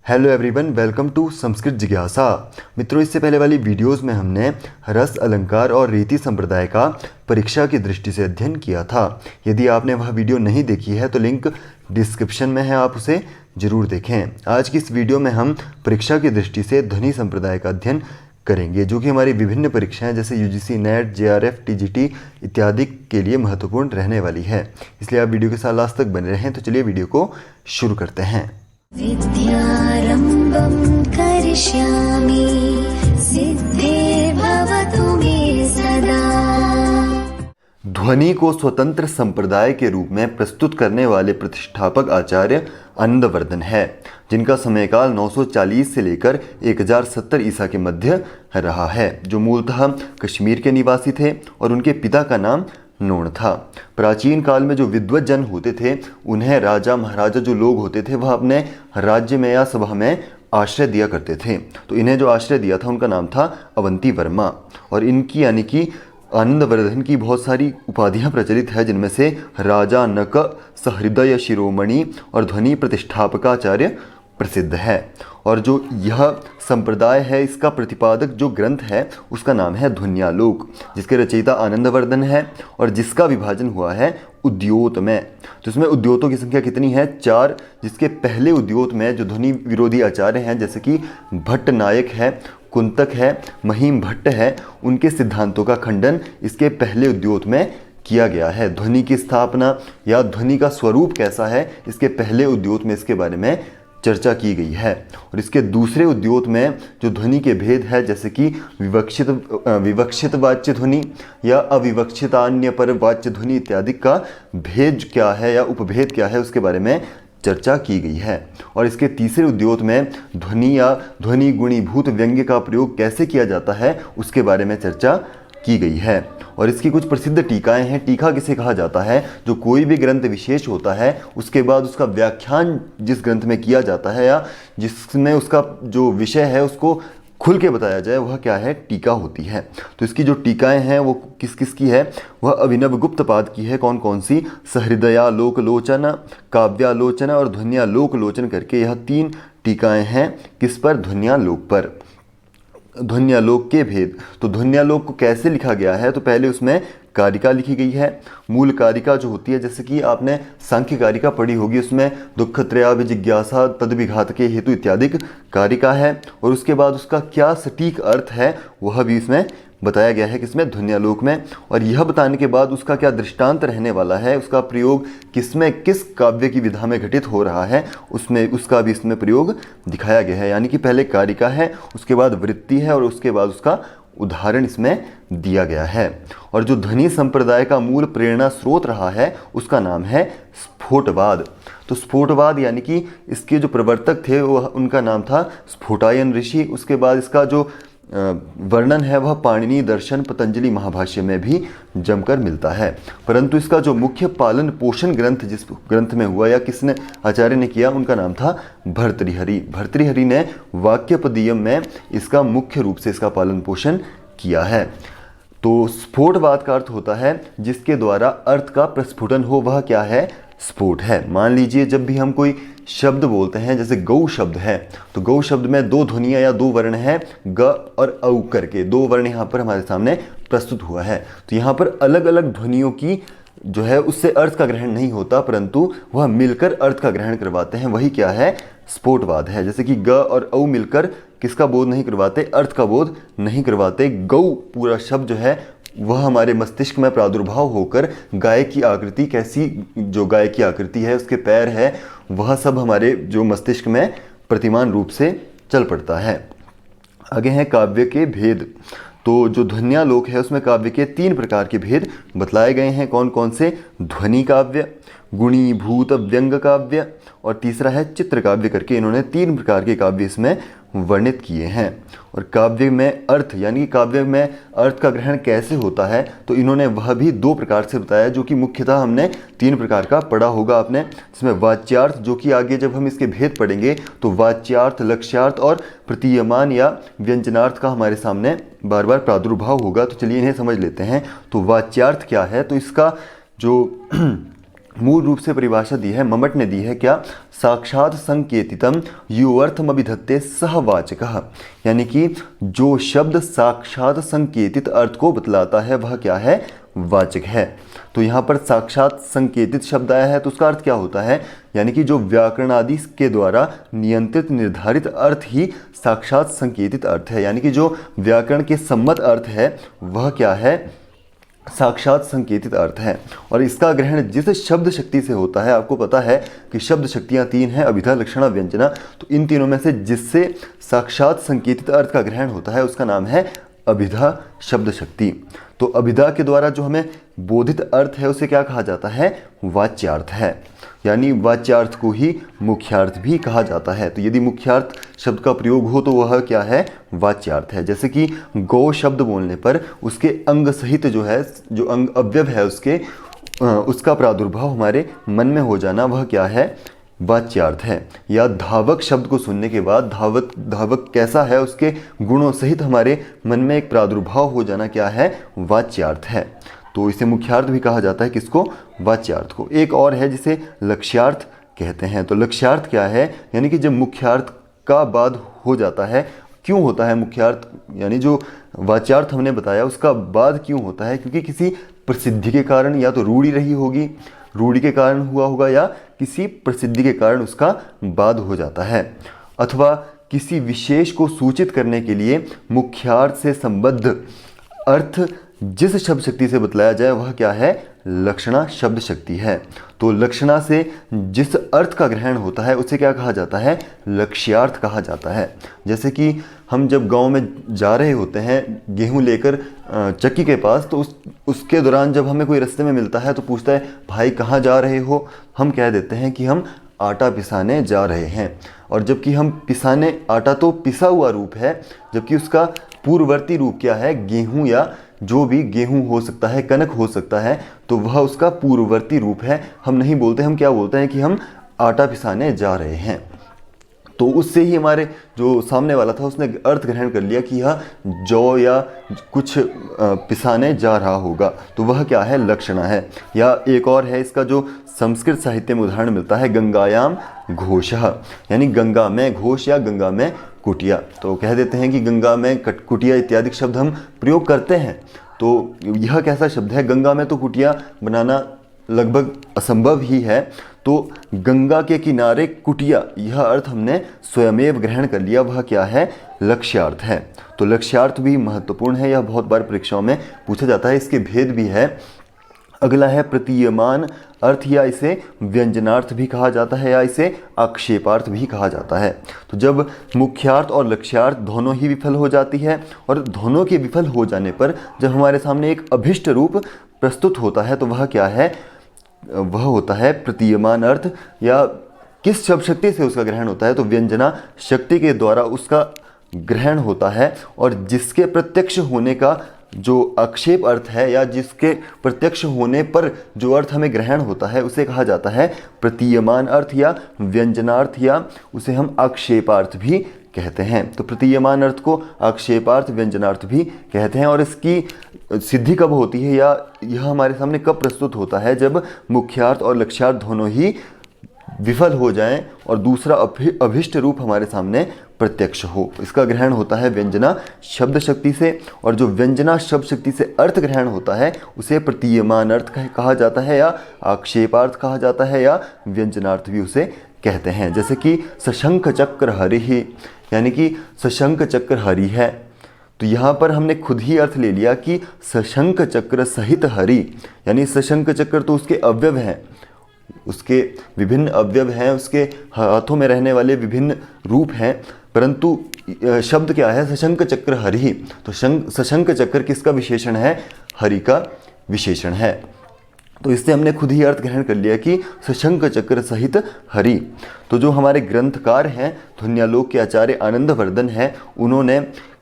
Hello everyone, welcome to Sanskrit जिज्ञासा। मित्रों, इससे पहले वाली वीडियोस में हमने रस अलंकार और रीति संप्रदाय का परीक्षा की दृष्टि से अध्ययन किया था। यदि आपने वह वीडियो नहीं देखी है तो लिंक डिस्क्रिप्शन में है, आप उसे ज़रूर देखें। आज की इस वीडियो में हम परीक्षा की दृष्टि से ध्वनि संप्रदाय का अध्ययन करेंगे, जो कि हमारी विभिन्न परीक्षाएं जैसे यूजीसी नेट, जेआरएफ, टीजीटी इत्यादि के लिए महत्वपूर्ण रहने वाली है। इसलिए आप वीडियो के साथ लास्ट तक बने रहें। तो चलिए वीडियो को शुरू करते हैं। विद्यारम्भं करिष्यामि सिद्धिर्भवतु मे सदा। ध्वनि को स्वतंत्र संप्रदाय के रूप में प्रस्तुत करने वाले प्रतिष्ठापक आचार्य आनंदवर्धन है, जिनका समयकाल 940 से लेकर 1070 ईसा के मध्य रहा है, जो मूलतः कश्मीर के निवासी थे और उनके पिता का नाम नोण था। प्राचीन काल में जो विद्वत जन होते थे, उन्हें राजा महाराजा जो लोग होते थे वह अपने राज्य में या सभा में आश्रय दिया करते थे। तो इन्हें जो आश्रय दिया था उनका नाम था अवंती वर्मा। और इनकी यानी कि आनंदवर्धन की बहुत सारी उपाधियां प्रचलित है, जिनमें से राजा नक, सहृदय शिरोमणि और ध्वनि प्रतिष्ठापकाचार्य प्रसिद्ध है। और जो यह संप्रदाय है, इसका प्रतिपादक जो ग्रंथ है उसका नाम है ध्वन्यालोक, जिसके रचयिता आनंदवर्धन है और जिसका विभाजन हुआ है उद्योत में। तो इसमें उद्योतों की संख्या कितनी है? 4, जिसके पहले उद्योत में जो ध्वनि विरोधी आचार्य हैं जैसे कि भट्ट नायक है, कुंतक है, महिम भट्ट है, उनके सिद्धांतों का खंडन इसके पहले उद्योत में किया गया है। ध्वनि की स्थापना या ध्वनि का स्वरूप कैसा है, इसके पहले उद्योत में इसके बारे में चर्चा की गई है। और इसके दूसरे उद्योत में जो ध्वनि के भेद है जैसे कि विवक्षित वाच्य ध्वनि या अविवक्षितान्य पर वाच्य ध्वनि इत्यादि का भेद क्या है या उपभेद क्या है, उसके बारे में चर्चा की गई है। और इसके तीसरे उद्योत में ध्वनि या ध्वनि गुणीभूत व्यंग्य का प्रयोग कैसे किया जाता है, उसके बारे में चर्चा की गई है। और इसकी कुछ प्रसिद्ध टीकाएं हैं। टीका किसे कहा जाता है? जो कोई भी ग्रंथ विशेष होता है उसके बाद उसका व्याख्यान जिस ग्रंथ में किया जाता है या जिसमें उसका जो विषय है उसको खुल के बताया जाए, वह क्या है? टीका होती है। तो इसकी जो टीकाएं हैं वो किस किस की है? वह अभिनव गुप्त पाद की है। कौन कौन सी? सहृदयालोक लोचन, काव्यालोचन और ध्वन्यालोक लोचन करके यह 3 टीकाएं हैं। किस पर? ध्वन्यालोक पर। ध्वन्यालोक के भेद। तो ध्वन्यालोक को कैसे लिखा गया है? तो पहले उसमें कारिका लिखी गई है। मूल कारिका जो होती है, जैसे कि आपने सांख्य कारिका पढ़ी होगी, उसमें दुख त्रयाभिजिज्ञासा तद्विघात के हेतु इत्यादि कारिका है। और उसके बाद उसका क्या सटीक अर्थ है वह भी इसमें बताया गया है, किसमें? ध्वन्यालोक में। और यह बताने के बाद उसका क्या दृष्टांत रहने वाला है, उसका प्रयोग किसमें, किस काव्य की विधा में घटित हो रहा है, उसमें उसका भी इसमें प्रयोग दिखाया गया है। यानी कि पहले कारिका है, उसके बाद वृत्ति है और उसके बाद उसका उदाहरण इसमें दिया गया है। और जो ध्वनि संप्रदाय का मूल प्रेरणा स्रोत रहा है उसका नाम है स्फोटवाद। तो स्फोटवाद यानी कि इसके जो प्रवर्तक थे वह उनका नाम था स्फोटायन ऋषि। उसके बाद इसका जो वर्णन है वह पाणिनि दर्शन पतंजलि महाभाष्य में भी जमकर मिलता है। परंतु इसका जो मुख्य पालन पोषण ग्रंथ जिस ग्रंथ में हुआ या किसने आचार्य ने किया, उनका नाम था भर्तृहरि। भर्तृहरि ने वाक्यपदीयम में इसका मुख्य रूप से इसका पालन पोषण किया है। तो स्फोटवाद का अर्थ होता है जिसके द्वारा अर्थ का प्रस्फुटन हो, वह क्या है? स्फोट है। मान लीजिए जब भी हम कोई शब्द बोलते हैं, जैसे गौ शब्द है, तो गौ शब्द में 2 ध्वनियाँ या 2 वर्ण हैं, ग और औ करके 2 वर्ण यहाँ पर हमारे सामने प्रस्तुत हुआ है। तो यहाँ पर अलग अलग ध्वनियों की जो है उससे अर्थ का ग्रहण नहीं होता, परंतु वह मिलकर अर्थ का ग्रहण करवाते हैं। वही क्या है? स्फोटवाद है। जैसे कि ग और औ मिलकर किसका बोध नहीं करवाते? अर्थ का बोध नहीं करवाते। गौ पूरा शब्द जो है वह हमारे मस्तिष्क में प्रादुर्भाव होकर गाय की आकृति, कैसी जो गाय की आकृति है, उसके पैर है, वह सब हमारे जो मस्तिष्क में प्रतिमान रूप से चल पड़ता है। आगे हैं काव्य के भेद। तो जो ध्वन्यालोक है उसमें काव्य के 3 प्रकार के भेद बतलाए गए हैं। कौन कौन से? ध्वनि काव्य, गुणीभूत व्यंग काव्य और तीसरा है चित्र काव्य करके इन्होंने 3 प्रकार के काव्य इसमें वर्णित किए हैं। और काव्य में अर्थ यानी कि काव्य में अर्थ का ग्रहण कैसे होता है, तो इन्होंने वह भी 2 प्रकार से बताया, जो कि मुख्यतः हमने 3 प्रकार का पढ़ा होगा आपने। इसमें वाच्यार्थ, जो कि आगे जब हम इसके भेद पढ़ेंगे तो वाच्यार्थ, लक्ष्यार्थ और प्रतीयमान या व्यंजनार्थ का हमारे सामने बार बार प्रादुर्भाव होगा। तो चलिए इन्हें समझ लेते हैं। तो वाच्यार्थ क्या है? तो इसका जो मूल रूप से परिभाषा दी है, मम्मट ने दी है क्या, साक्षात संकेतितम युअर्थमभिधत्ते सहवाचकः, यानी कि जो शब्द साक्षात संकेतित अर्थ को बतलाता है वह क्या है, वाचक है। तो यहाँ पर साक्षात संकेतित शब्द आया है तो उसका अर्थ क्या होता है, यानी कि जो व्याकरण आदि के द्वारा नियंत्रित निर्धारित अर्थ ही साक्षात संकेतित अर्थ है, यानी कि जो व्याकरण के सम्मत अर्थ है वह क्या है, साक्षात संकेतित अर्थ है। और इसका ग्रहण जिस शब्द शक्ति से होता है, आपको पता है कि शब्द शक्तियाँ तीन हैं, अभिधा, लक्षणा, व्यंजना, तो इन तीनों में से जिससे साक्षात संकेतित अर्थ का ग्रहण होता है उसका नाम है अभिधा शब्द शक्ति। तो अभिधा के द्वारा जो हमें बोधित अर्थ है उसे क्या कहा जाता है, वाच्यार्थ है, यानी वाच्यार्थ को ही मुख्यार्थ भी कहा जाता है। तो यदि मुख्यार्थ शब्द का प्रयोग हो तो वह क्या है, वाच्यार्थ है। जैसे कि गौ शब्द बोलने पर उसके अंग सहित जो है, जो अंग अवयव है उसका प्रादुर्भाव हमारे मन में हो जाना, वह क्या है, वाच्यार्थ है। या धावक शब्द को सुनने के बाद धावक कैसा है उसके गुणों सहित हमारे मन में एक प्रादुर्भाव हो जाना क्या है, वाच्यार्थ है। तो इसे मुख्यार्थ भी कहा जाता है, किसको, वाच्यार्थ को। एक और है जिसे लक्ष्यार्थ कहते हैं। तो लक्ष्यार्थ क्या है, यानी कि जब मुख्यार्थ का बाद हो जाता है, क्यों होता है मुख्यार्थ, यानी जो वाच्यार्थ हमने बताया उसका बाद क्यों होता है, क्योंकि किसी प्रसिद्धि के कारण, या तो रूढ़ी रही होगी, रूढ़ी के कारण हुआ होगा, या किसी प्रसिद्धि के कारण उसका बाद हो जाता है, अथवा किसी विशेष को सूचित करने के लिए मुख्यार्थ से संबद्ध अर्थ जिस शब्द शक्ति से बतलाया जाए वह क्या है, लक्षणा शब्द शक्ति है। तो लक्षणा से जिस अर्थ का ग्रहण होता है उसे क्या कहा जाता है, लक्ष्यार्थ कहा जाता है। जैसे कि हम जब गांव में जा रहे होते हैं गेहूं लेकर चक्की के पास, तो उसके दौरान जब हमें कोई रास्ते में मिलता है तो पूछता है भाई कहाँ जा रहे हो, हम कह देते हैं कि हम आटा पिसाने जा रहे हैं। और जबकि हम पिसाने, आटा तो पिसा हुआ रूप है, जबकि उसका पूर्ववर्ती रूप क्या है, गेहूं, या जो भी गेहूं हो सकता है, कनक हो सकता है, तो वह उसका पूर्ववर्ती रूप है। हम नहीं बोलते, हम क्या बोलते हैं कि हम आटा पिसाने जा रहे हैं। तो उससे ही हमारे जो सामने वाला था उसने अर्थ ग्रहण कर लिया कि यह जौ या कुछ पिसाने जा रहा होगा, तो वह क्या है, लक्षणा है। या एक और है, इसका जो संस्कृत साहित्य में उदाहरण मिलता है, गंगायाम घोषः, यानी गंगा में घोष या गंगा में कुटिया। तो कह देते हैं कि गंगा में कुटिया इत्यादि शब्द हम प्रयोग करते हैं। तो यह कैसा शब्द है, गंगा में तो कुटिया बनाना लगभग असंभव ही है, तो गंगा के किनारे कुटिया, यह अर्थ हमने स्वयमेव ग्रहण कर लिया, वह क्या है, लक्ष्यार्थ है। तो लक्ष्यार्थ भी महत्वपूर्ण है, यह बहुत बार परीक्षाओं में पूछा जाता है, इसके भेद भी है। अगला है प्रतीयमान अर्थ, या इसे व्यंजनार्थ भी कहा जाता है, या इसे आक्षेपार्थ भी कहा जाता है। तो जब मुख्यार्थ और लक्ष्यार्थ दोनों ही विफल हो जाती है, और दोनों के विफल हो जाने पर जब हमारे सामने एक अभिष्ट रूप प्रस्तुत होता है तो वह क्या है, वह होता है प्रतीयमान अर्थ। या किस शब्द शक्ति से उसका ग्रहण होता है, तो व्यंजना शक्ति के द्वारा उसका ग्रहण होता है, और जिसके प्रत्यक्ष होने का जो आक्षेप अर्थ है, या जिसके प्रत्यक्ष होने पर जो अर्थ हमें ग्रहण होता है उसे कहा जाता है प्रतीयमान अर्थ या व्यंजनार्थ, या उसे हम आक्षेपार्थ भी कहते हैं। तो प्रतीयमान अर्थ को आक्षेपार्थ, व्यंजनार्थ भी कहते हैं। और इसकी सिद्धि कब होती है, या यह हमारे सामने कब प्रस्तुत होता है, जब मुख्यार्थ और लक्ष्यार्थ दोनों ही विफल हो जाएं और दूसरा अभिष्ट रूप हमारे सामने प्रत्यक्ष हो। इसका ग्रहण होता है व्यंजना शब्द शक्ति से, और जो व्यंजना शब्द शक्ति से अर्थ ग्रहण होता है उसे प्रतीयमान अर्थ कहा जाता है, या आक्षेपार्थ कहा जाता है, या व्यंजनार्थ भी उसे कहते हैं। जैसे कि सशंख चक्र हरि, यानी कि सशंख चक्र हरि है, तो यहाँ पर हमने खुद ही अर्थ ले लिया कि सशंख चक्र सहित हरि, यानी सशंख चक्र तो उसके अवयव हैं, उसके विभिन्न अवयव हैं, उसके हाथों में रहने वाले विभिन्न रूप हैं, परंतु शब्द क्या है, सशंख चक्र हरि। तो सशंख चक्र किसका विशेषण है, हरि का विशेषण है। तो इससे हमने खुद ही अर्थ ग्रहण कर लिया कि सशंख चक्र सहित हरि। तो जो हमारे ग्रंथकार हैं, ध्वन्यालोक के आचार्य आनंदवर्धन हैं, उन्होंने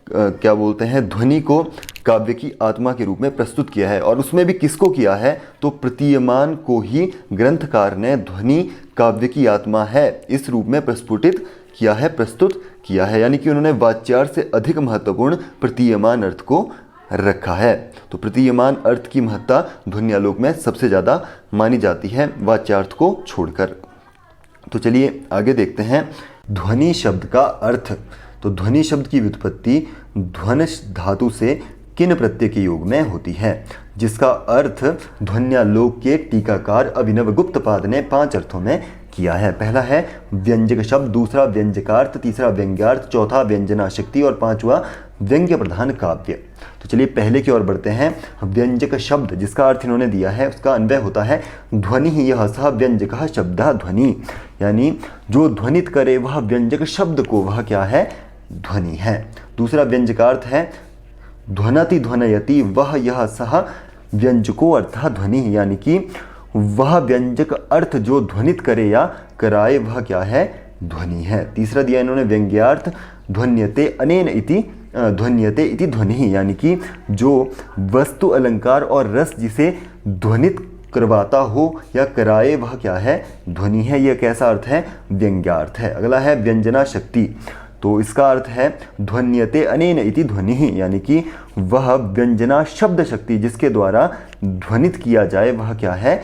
क्या बोलते हैं, ध्वनि को काव्य की आत्मा के रूप में प्रस्तुत किया है। और उसमें भी किसको किया है, तो प्रतीयमान को ही ग्रंथकार ने ध्वनि काव्य की आत्मा है इस रूप में प्रस्फुटित किया है, प्रस्तुत किया है। यानी कि उन्होंने वाच्यार्थ से अधिक महत्वपूर्ण प्रतीयमान अर्थ को रखा है। तो प्रतीयमान अर्थ की महत्ता ध्वन्यालोक में सबसे ज़्यादा मानी जाती है वाच्यार्थ को छोड़कर। तो चलिए आगे देखते हैं ध्वनि शब्द का अर्थ। तो ध्वनि शब्द की व्युत्पत्ति ध्वन धातु से किन प्रत्यय के योग में होती है, जिसका अर्थ ध्वन्यालोक के टीकाकार अभिनव गुप्तपाद ने 5 अर्थों में किया है। पहला है व्यंजक शब्द, दूसरा व्यंजकार्थ, तीसरा व्यंग्यार्थ, चौथा व्यंजनाशक्ति और 5वां व्यंग्य प्रधान काव्य। तो चलिए पहले की ओर बढ़ते हैं। व्यंजक शब्द जिसका अर्थ इन्होंने दिया है उसका अन्वय होता है ध्वनि ही यह सह व्यंजक शब्द ध्वनि, यानी जो ध्वनित करे वह व्यंजक शब्द को वह क्या है, ध्वनि है। दूसरा व्यंजकार्थ है ध्वनति ध्वनयति वह यह सह व्यंजको अर्थः ध्वनि, यानी कि वह व्यंजक अर्थ जो ध्वनित करे या कराए वह क्या है, ध्वनि है। तीसरा दिया इन्होंने व्यंग्यार्थ ध्वन्यते अनेन इति ध्वन्यते इति ध्वनि, यानी कि जो वस्तु अलंकार और रस जिसे ध्वनित करवाता हो या कराए वह क्या है, ध्वनि है। यह कैसा अर्थ है, व्यंग्यार्थ है। अगला है व्यंजना शक्ति। तो इसका अर्थ है ध्वन्यते अनेन इति ध्वनि, यानी कि वह व्यंजना शब्द शक्ति जिसके द्वारा ध्वनित किया जाए वह क्या है,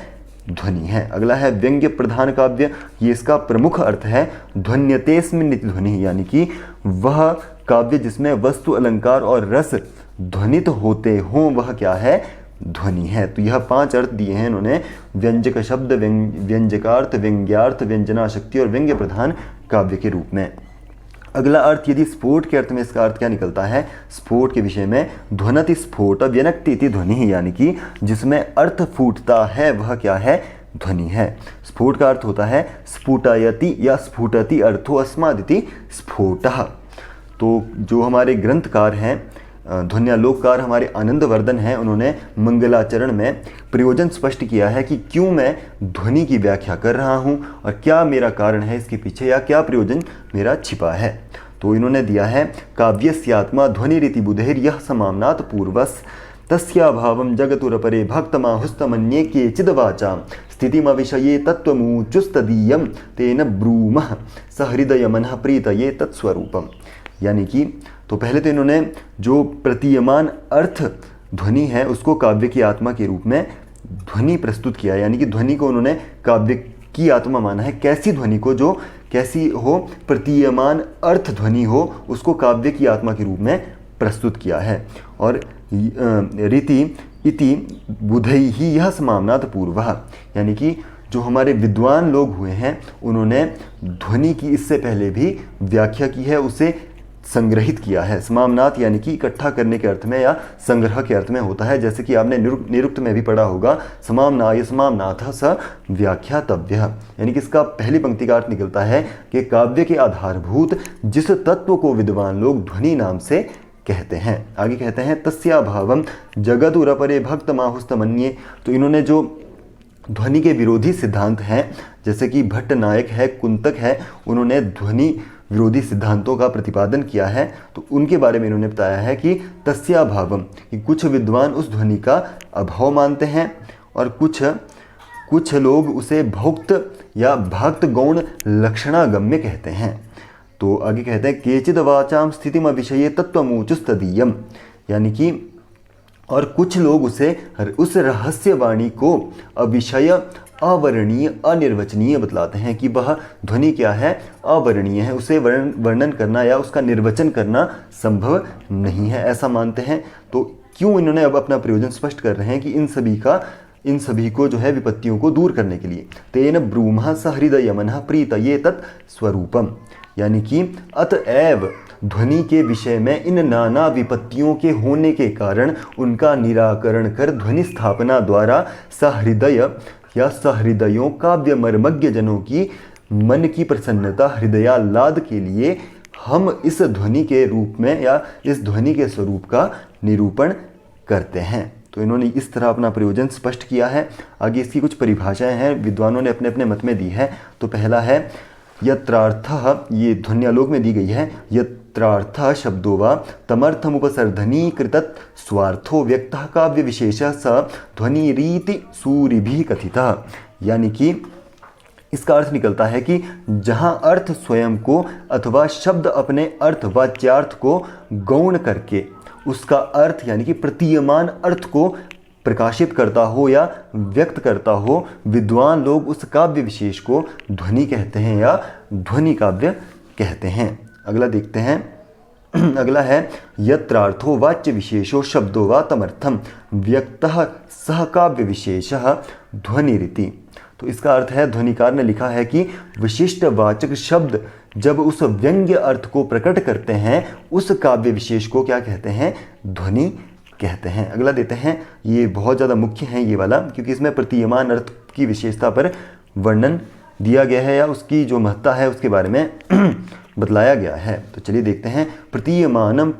ध्वनि है। अगला है व्यंग्य प्रधान काव्य। ये इसका प्रमुख अर्थ है ध्वन्यतेस्मिन् इति ध्वनि, यानी कि वह काव्य जिसमें वस्तु अलंकार और रस ध्वनित होते हों वह क्या है, ध्वनि है। तो यह 5 अर्थ दिए हैं इन्होंने व्यंजक शब्द, व्यंजकार्थ, व्यंग्यार्थ, व्यंजनाशक्ति और व्यंग्य प्रधान काव्य के रूप में। अगला अर्थ यदि स्फोट के अर्थ में इसका अर्थ क्या निकलता है, स्फोट के विषय में ध्वनति स्फोट व्यनक्ति इति ध्वनि, यानी कि जिसमें अर्थ फूटता है वह क्या है, ध्वनि है। स्फोट का अर्थ होता है स्फुटयति या स्फुटति अर्थो अस्मादिति स्फोटः। तो जो हमारे ग्रंथकार हैं ध्वन्यालोककार हमारे आनंदवर्धन हैं, उन्होंने मंगलाचरण में प्रयोजन स्पष्ट किया है कि क्यों मैं ध्वनि की व्याख्या कर रहा हूँ और क्या मेरा कारण है इसके पीछे या क्या प्रयोजन मेरा छिपा है। तो इन्होंने दिया है काव्यस्यात्मा ध्वनिरिति बुधैर यह समाम्नात पूर्वस तस्याभावं जगतुरपरे भक्तमाहुस्तमन्ये केचिद्वाचां स्थितिमविषये तत्त्वमुचुस्तदीयं तेन ब्रूमः सहृदयमनः प्रीतये तत्स्वरूपम्। यानी कि तो पहले तो इन्होंने जो प्रतीयमान अर्थ ध्वनि है उसको काव्य की आत्मा के रूप में ध्वनि प्रस्तुत किया, यानी कि ध्वनि को उन्होंने काव्य की आत्मा माना है। कैसी ध्वनि को, जो कैसी हो, प्रतीयमान अर्थ ध्वनि हो, उसको काव्य की आत्मा के रूप में प्रस्तुत किया है। और रीति इति बुधई ही यह समाम्नात पूर्वः, यानी कि जो हमारे विद्वान लोग हुए हैं उन्होंने ध्वनि की इससे पहले भी व्याख्या की है, उसे संग्रहित किया है। समाम्नात यानी कि इकट्ठा करने के अर्थ में या संग्रह के अर्थ में होता है, जैसे कि आपने निरुक्त में भी पढ़ा होगा समाम्नाय समाम्नातः स व्याख्यातव्यः, यानी कि इसका पहली पंक्ति का अर्थ निकलता है कि काव्य के आधारभूत जिस तत्व को विद्वान लोग ध्वनि नाम से कहते हैं। आगे कहते हैं तस्याभावं जगदुरपरे भक्तमाहुस्तमन्ये। तो इन्होंने जो ध्वनि के विरोधी सिद्धांत हैं जैसे कि भट्ट नायक है, कुंतक है, उन्होंने ध्वनि विरोधी सिद्धांतों का प्रतिपादन किया है। तो उनके बारे में इन्होंने बताया है कि तस्याभावम, कि कुछ विद्वान उस ध्वनि का अभाव मानते हैं और कुछ लोग उसे भोक्त या भक्त गौण लक्षणागम्य कहते हैं। तो आगे कहते हैं केचिद वाचाम स्थितिम विषये तत्त्वमुचुस्तदीयम, यानी कि और कुछ लोग उस रहस्यवाणी को अविषय, अवर्णीय, अनिर्वचनीय बतलाते हैं कि वह ध्वनि क्या है, अवर्णीय है, उसे वर्णन करना या उसका निर्वचन करना संभव नहीं है, ऐसा मानते हैं। तो क्यों इन्होंने अब अपना प्रयोजन स्पष्ट कर रहे हैं कि इन सभी को जो है विपत्तियों को दूर करने के लिए तेन ब्रूमः सहृदयमनः प्रीतये तत्स्वरूपम, यानी कि अतएव ध्वनि के विषय में इन नाना विपत्तियों के होने के कारण उनका निराकरण कर ध्वनि स्थापना द्वारा सहृदय या सहृदयों काव्य मर्मज्ञ जनों की मन की प्रसन्नता हृदयाह्लाद के लिए हम इस ध्वनि के रूप में या इस ध्वनि के स्वरूप का निरूपण करते हैं। तो इन्होंने इस तरह अपना प्रयोजन स्पष्ट किया है। आगे इसकी कुछ परिभाषाएं हैं, विद्वानों ने अपने अपने मत में दी है। तो पहला है यत्रार्थः, ये ध्वन्यालोक में दी गई है, यत्रार्थः शब्दो वा तमर्थमुपसर्धनीकृतत् स्वार्थो व्यक्तः काव्य विशेषः स ध्वनिरीति सूरिभिः कथितः, यानी कि इसका अर्थ निकलता है कि जहाँ अर्थ स्वयं को अथवा शब्द अपने अर्थ वाच्यार्थ को गौण करके उसका अर्थ यानी कि प्रतीयमान अर्थ को प्रकाशित करता हो या व्यक्त करता हो, विद्वान लोग उस काव्य विशेष को ध्वनि कहते हैं या ध्वनि काव्य कहते हैं। अगला देखते हैं। अगला है यत्रार्थो वाच्य विशेषो शब्दो वा तमर्थम व्यक्तः सह काव्य विशेषः ध्वनिरिति। तो इसका अर्थ है, ध्वनिकार ने लिखा है कि विशिष्ट वाचक शब्द जब उस व्यंग्य अर्थ को प्रकट करते हैं उस काव्य विशेष को क्या कहते हैं? ध्वनि कहते हैं। अगला देते हैं, ये बहुत ज़्यादा मुख्य है ये वाला, क्योंकि इसमें प्रतीयमान अर्थ की विशेषता पर वर्णन दिया गया है या उसकी जो महत्ता है उसके बारे में बतलाया गया है। तो चलिए देखते हैं। प्रतीयमानम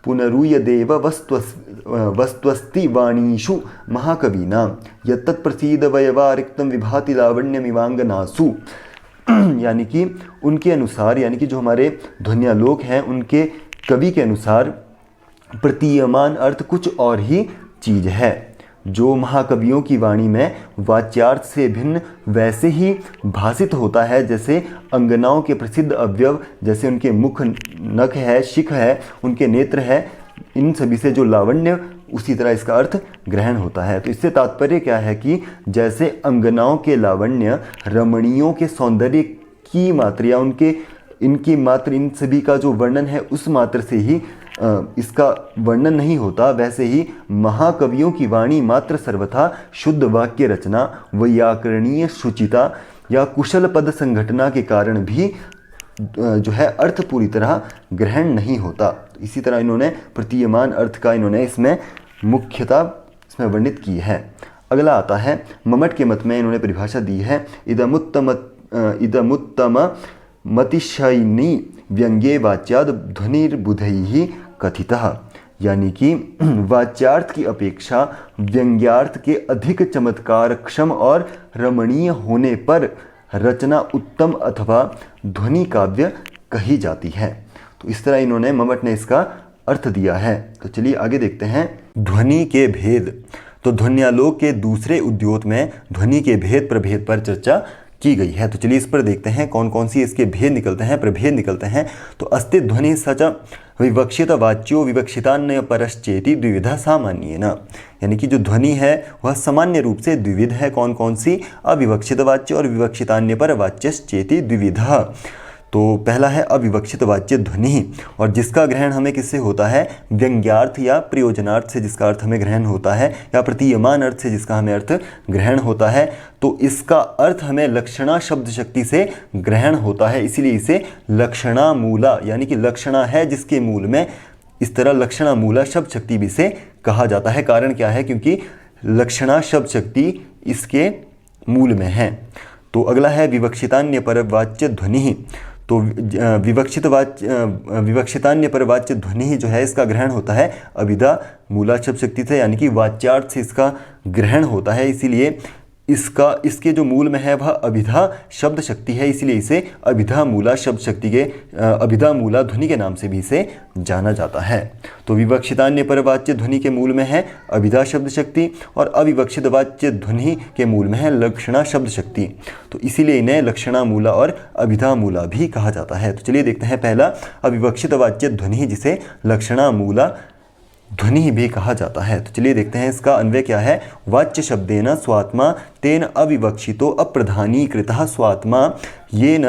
पुनरूय देव वस्त्वस्ति वाणीषु महाकवीनां यत्तत् प्रसीद वयवारिक्तम विभाति लावण्यमिवांगनासु। यानी कि उनके अनुसार, यानी कि जो हमारे ध्वन्यालोक हैं उनके कवि के अनुसार प्रतीयमान अर्थ कुछ और ही चीज़ है। जो महाकवियों की वाणी में वाच्यार्थ से भिन्न वैसे ही भासित होता है जैसे अंगनाओं के प्रसिद्ध अवयव, जैसे उनके मुख, नख है, शिख है, उनके नेत्र है, इन सभी से जो लावण्य, उसी तरह इसका अर्थ ग्रहण होता है। तो इससे तात्पर्य क्या है कि जैसे अंगनाओं के लावण्य रमणीयों के सौंदर्य की मात्रा या इनकी मात्र, इन सभी का जो वर्णन है उस मात्र से ही इसका वर्णन नहीं होता, वैसे ही महाकवियों की वाणी मात्र सर्वथा शुद्ध वाक्य रचना, वैयाकरणीय शुचिता या कुशल पद संघटना के कारण भी जो है अर्थ पूरी तरह ग्रहण नहीं होता। इसी तरह इन्होंने प्रतीयमान अर्थ का इन्होंने इसमें मुख्यता इसमें वर्णित की है। अगला आता है, मम्मट के मत में इन्होंने परिभाषा दी है, इदमुत्तम मतिशयिनी व्यंग्ये वाच्याद ध्वनिर्बुधैः कथितः। यानी कि वाच्यार्थ की अपेक्षा व्यंग्यार्थ के अधिक चमत्कारक्षम और रमणीय होने पर रचना उत्तम अथवा ध्वनि काव्य कही जाती है। तो इस तरह इन्होंने, मम्मट ने इसका अर्थ दिया है। तो चलिए आगे देखते हैं। ध्वनि के भेद। तो ध्वन्यालोक के दूसरे उद्योत में ध्वनि के भेद प्रभेद पर चर्चा की गई है। तो चलिए इस पर देखते हैं कौन कौन सी इसके भेद निकलते हैं, प्रभेद निकलते हैं। तो अस्ति ध्वनि सच विवक्षित वाच्यो विवक्षितान्य परश्चेति द्विविधा सामान्येन। यानी कि जो ध्वनि है वह सामान्य रूप से द्विविध है। कौन कौन सी? अविवक्षित वाच्य और विवक्षितान्य पर वाच्यश्चेति द्विविधा। तो पहला है अविवक्षित वाच्य ध्वनि, और जिसका ग्रहण हमें किससे होता है? व्यंग्यार्थ या प्रयोजनार्थ से जिसका अर्थ हमें ग्रहण होता है, या प्रतीयमान अर्थ से जिसका हमें अर्थ ग्रहण होता है। तो इसका अर्थ हमें लक्षणा शब्द शक्ति से ग्रहण होता है, इसीलिए इसे लक्षणा मूला, यानी कि लक्षणा है जिसके मूल में, इस तरह लक्षणा मूला शब्द शक्ति भी से कहा जाता है। कारण क्या है? क्योंकि लक्षणा शब्द शक्ति इसके मूल में है। तो अगला है विवक्षितान्य पर वाच्य ध्वनि। तो विवक्षितान्य पर वाच्य ध्वनि जो है इसका ग्रहण होता है अभिधा मूला शब्द शक्ति से, यानी कि वाच्यार्थ से इसका ग्रहण होता है। इसीलिए इसके जो मूल में है वह अभिधा शब्द शक्ति है, इसीलिए इसे अभिधा मूला शब्द शक्ति के अभिधा मूला ध्वनि के नाम से भी इसे जाना जाता है। तो विवक्षितान्य पर वाच्य ध्वनि के मूल में है अभिधा शब्द शक्ति और अविवक्षित वाच्य ध्वनि के मूल में है लक्षणा शब्द शक्ति। तो इसीलिए इन्हें लक्षणा मूला और अभिधा मूला भी कहा जाता है। तो चलिए देखते हैं पहला अविवक्षित वाच्य ध्वनि, जिसे लक्षणा मूला ध्वनि भी कहा जाता है। तो चलिए देखते हैं इसका अन्वय क्या है। वाच्य शब्देन स्वात्मा तेन अविवक्षितो अप्रधानीकृतः स्वात्मा येन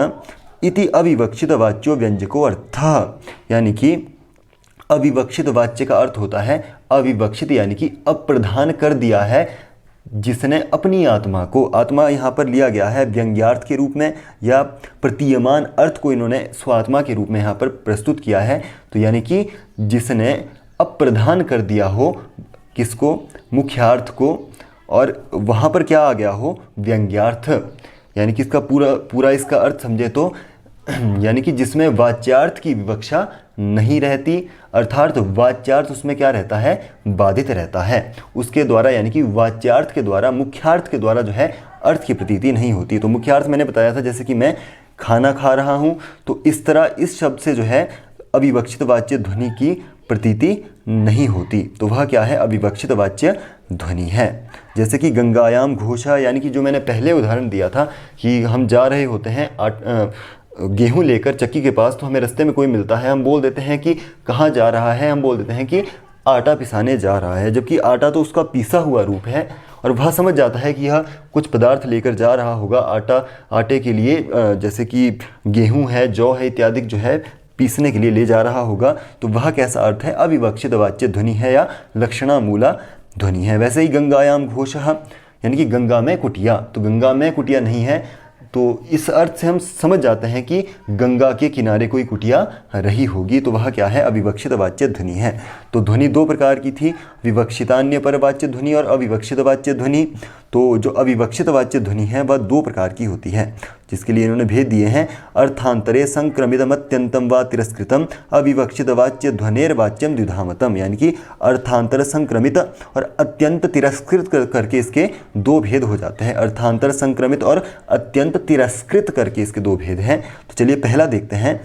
इति अविवक्षित वाच्यो व्यंजको अर्थः। यानी कि अविवक्षित वाच्य का अर्थ होता है अविवक्षित, यानी कि अप्रधान कर दिया है जिसने अपनी आत्मा को, आत्मा यहाँ पर लिया गया है व्यंग्यार्थ के रूप में, या प्रतीयमान अर्थ को इन्होंने स्वात्मा के रूप में यहाँ पर प्रस्तुत किया है। तो यानी कि जिसने अप्रधान कर दिया हो किसको? मुख्यार्थ को, और वहाँ पर क्या आ गया हो? व्यंग्यार्थ। यानी कि इसका पूरा इसका अर्थ समझे तो यानी कि जिसमें वाच्यार्थ की विवक्षा नहीं रहती, अर्थात वाच्यार्थ उसमें क्या रहता है? बाधित रहता है उसके द्वारा, यानी कि वाच्यार्थ के द्वारा, मुख्यार्थ के द्वारा जो है अर्थ की प्रतीति नहीं होती। तो मुख्यार्थ मैंने बताया था, जैसे कि मैं खाना खा रहा हूँ, तो इस तरह इस शब्द से जो है अविवक्षित वाच्य ध्वनि की प्रतीति नहीं होती। तो वह क्या है? अविवक्षित वाच्य ध्वनि है। जैसे कि गंगायाम घोषा, यानी कि जो मैंने पहले उदाहरण दिया था कि हम जा रहे होते हैं गेहूं लेकर चक्की के पास, तो हमें रास्ते में कोई मिलता है, हम बोल देते हैं कि कहाँ जा रहा है, हम बोल देते हैं कि आटा पिसाने जा रहा है, जबकि आटा तो उसका पीसा हुआ रूप है और वह समझ जाता है कि यह कुछ पदार्थ लेकर जा रहा होगा आटे के लिए, जैसे कि गेहूं है, जौ है इत्यादि जो है पीसने के लिए ले जा रहा होगा। तो वह कैसा अर्थ है? अविवक्षित वाच्य ध्वनि है या लक्षणामूला ध्वनि है। वैसे ही गंगायाम घोषः, यानी कि गंगा में कुटिया, तो गंगा में कुटिया नहीं है, तो इस अर्थ से हम समझ जाते हैं कि गंगा के किनारे कोई कुटिया रही होगी, तो वह क्या है? अविवक्षित वाच्य ध्वनि है। तो ध्वनि दो प्रकार की थी, विवक्षितान्य पर वाच्य ध्वनि और अविवक्षित वाच्य ध्वनि। तो जो अविवक्षित वाच्य ध्वनि है वह दो प्रकार की होती है, जिसके लिए इन्होंने भेद दिए हैं। अर्थांतरे संक्रमितम अत्यंतम व तिरस्कृतम अविवक्षित वाच्य ध्वनिर्वाच्यम द्विधामतम, यानी कि अर्थांतर संक्रमित और अत्यंत तिरस्कृत करके इसके दो भेद हो जाते हैं। अर्थांतर संक्रमित और अत्यंत तिरस्कृत करके इसके दो भेद हैं। तो चलिए पहला देखते हैं,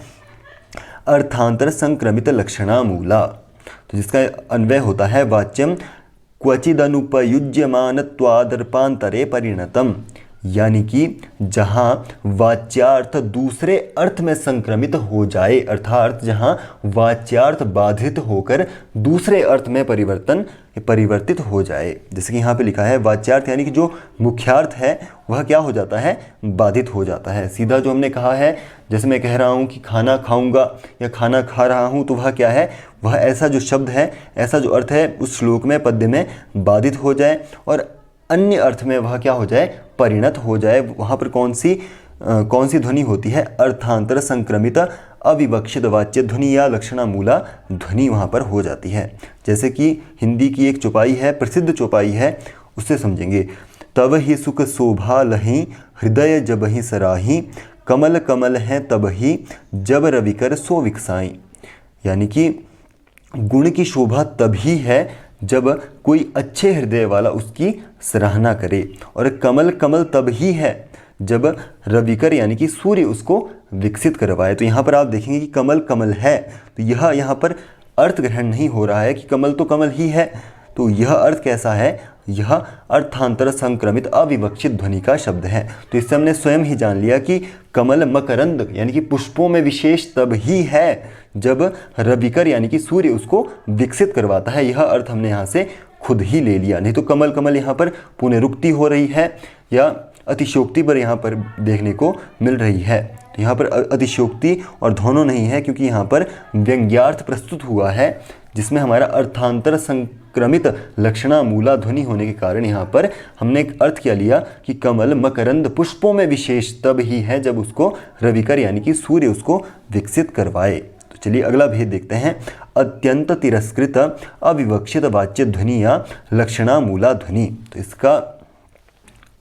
अर्थांतर संक्रमित लक्षणामूला, तो जिसका अन्वय होता है वाच्यम क्वचिदनुपयुज्यमानत्वादर्पांतरे परिणतम, यानी कि जहाँ वाच्यार्थ दूसरे अर्थ में संक्रमित हो जाए, अर्थात जहाँ वाच्यार्थ बाधित होकर दूसरे अर्थ में परिवर्तित हो जाए। जैसे कि यहाँ पे लिखा है वाच्यार्थ, यानी कि जो मुख्यार्थ है वह क्या हो जाता है? बाधित हो जाता है। सीधा जो हमने कहा है, जैसे मैं कह रहा हूँ कि खाना खाऊंगा या खाना खा रहा हूँ, तो वह क्या है? वह ऐसा जो शब्द है, ऐसा जो अर्थ है उस श्लोक में, पद्य में बाधित हो जाए और अन्य अर्थ में वह क्या हो जाए? परिणत हो जाए। वहाँ पर कौन सी ध्वनि होती है? अर्थांतर संक्रमित अविवक्षित वाच्य ध्वनि या लक्षणामूला ध्वनि वहाँ पर हो जाती है। जैसे कि हिंदी की एक चौपाई है, प्रसिद्ध चौपाई है, उससे समझेंगे। तब ही सुख शोभा लहीं हृदय जब ही सराही, कमल कमल हैं तब ही जब रविकर सो विकसाई, यानी कि गुण की शोभा तभी है जब कोई अच्छे हृदय वाला उसकी सराहना करे, और कमल कमल तब ही है जब रविकर यानी कि सूर्य उसको विकसित करवाए। तो यहाँ पर आप देखेंगे कि कमल कमल है, तो यह यहाँ पर अर्थ ग्रहण नहीं हो रहा है कि कमल तो कमल ही है, तो यह अर्थ कैसा है? यह अर्थांतर संक्रमित अविवक्षित ध्वनि का शब्द है। तो इससे हमने स्वयं ही जान लिया कि कमल मकरंद यानी कि पुष्पों में विशेष तब ही है जब रविकर यानी कि सूर्य उसको विकसित करवाता है। यह अर्थ हमने यहाँ से खुद ही ले लिया, नहीं तो कमल कमल यहाँ पर पुनरुक्ति हो रही है या अतिशयोक्ति पर यहाँ पर देखने को मिल रही है। तो यहाँ पर अतिशयोक्ति और दोनों नहीं है, क्योंकि यहाँ पर व्यंग्यार्थ प्रस्तुत हुआ है जिसमें हमारा अर्थांतर संक्रमित लक्षणामूला ध्वनि होने के कारण यहाँ पर हमने एक अर्थ क्या लिया कि कमल मकरंद पुष्पों में विशेष तब ही है जब उसको रविकर यानी कि सूर्य उसको विकसित करवाए। तो चलिए अगला भेद देखते हैं, अत्यंत तिरस्कृत अविवक्षित वाच्य ध्वनि या लक्षणामूला ध्वनि।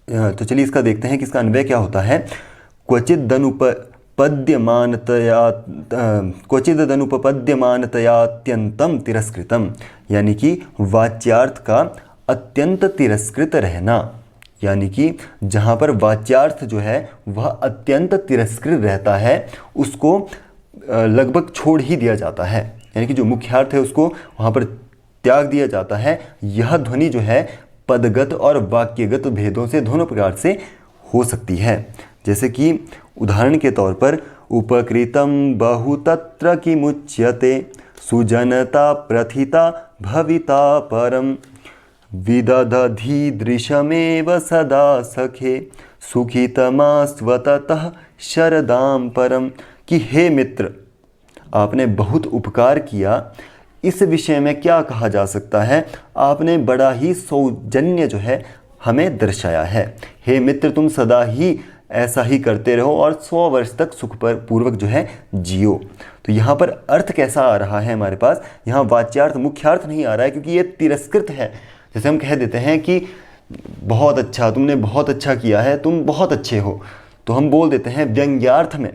तो चलिए इसका देखते हैं कि इसका अन्वय क्या होता है। क्वचिदनुपपद्यमानतयात्यंतम तिरस्कृतम, यानी कि वाच्यार्थ का अत्यंत तिरस्कृत रहना, यानी कि जहाँ पर वाच्यार्थ जो है वह अत्यंत तिरस्कृत रहता है, उसको लगभग छोड़ ही दिया जाता है, यानी कि जो मुख्यार्थ है उसको वहाँ पर त्याग दिया जाता है। यह ध्वनि जो है पदगत और वाक्यगत भेदों से दोनों प्रकार से हो सकती है। जैसे कि उदाहरण के तौर पर उपकृतम बहुतत्र किमुच्यते सुजनता प्रथिता भविता परम विदधीदृशमेव सदा सखे सुखितमास्वततः शरदाम परम, कि हे मित्र आपने बहुत उपकार किया, इस विषय में क्या कहा जा सकता है? आपने बड़ा ही सौजन्य जो है हमें दर्शाया है। हे मित्र तुम सदा ही ऐसा ही करते रहो और 100 वर्ष तक सुख पर पूर्वक जो है जियो। तो यहाँ पर अर्थ कैसा आ रहा है हमारे पास? यहाँ वाच्यार्थ मुख्यार्थ नहीं आ रहा है, क्योंकि ये तिरस्कृत है। जैसे हम कह देते हैं कि बहुत अच्छा, तुमने बहुत अच्छा किया है, तुम बहुत अच्छे हो, तो हम बोल देते हैं व्यंग्यार्थ में,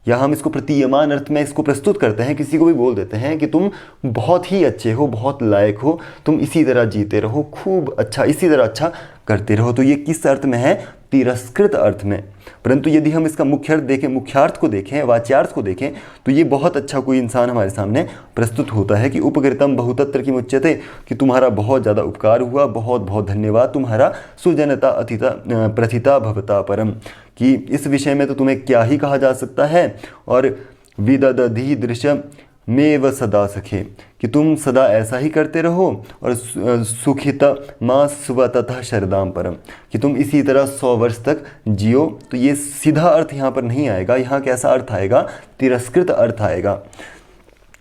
या हम इसको प्रतीयमान अर्थ में इसको प्रस्तुत करते हैं। किसी को भी बोल देते हैं कि तुम बहुत ही अच्छे हो, बहुत लायक हो, तुम इसी तरह जीते रहो, खूब अच्छा, इसी तरह अच्छा करते रहो। तो ये किस अर्थ में है? तिरस्कृत अर्थ में। परंतु यदि हम इसका मुख्य अर्थ देखें, मुख्यार्थ को देखें, वाच्यार्थ को देखें, तो ये बहुत अच्छा कोई इंसान हमारे सामने प्रस्तुत होता है कि उपकृतम बहुतत्र की मुच्यते, कि तुम्हारा बहुत ज़्यादा उपकार हुआ, बहुत बहुत धन्यवाद, तुम्हारा सुजनता अतिता प्रथिता भवता परम, कि इस विषय में तो तुम्हें क्या ही कहा जा सकता है। और विदधि दृश्य मेव सदा सखे, कि तुम सदा ऐसा ही करते रहो। और सुखित माँ स्वतः शरदाम परम, कि तुम इसी तरह 100 वर्ष तक जियो। तो ये सीधा अर्थ यहाँ पर नहीं आएगा, यहाँ कैसा अर्थ आएगा, तिरस्कृत अर्थ आएगा,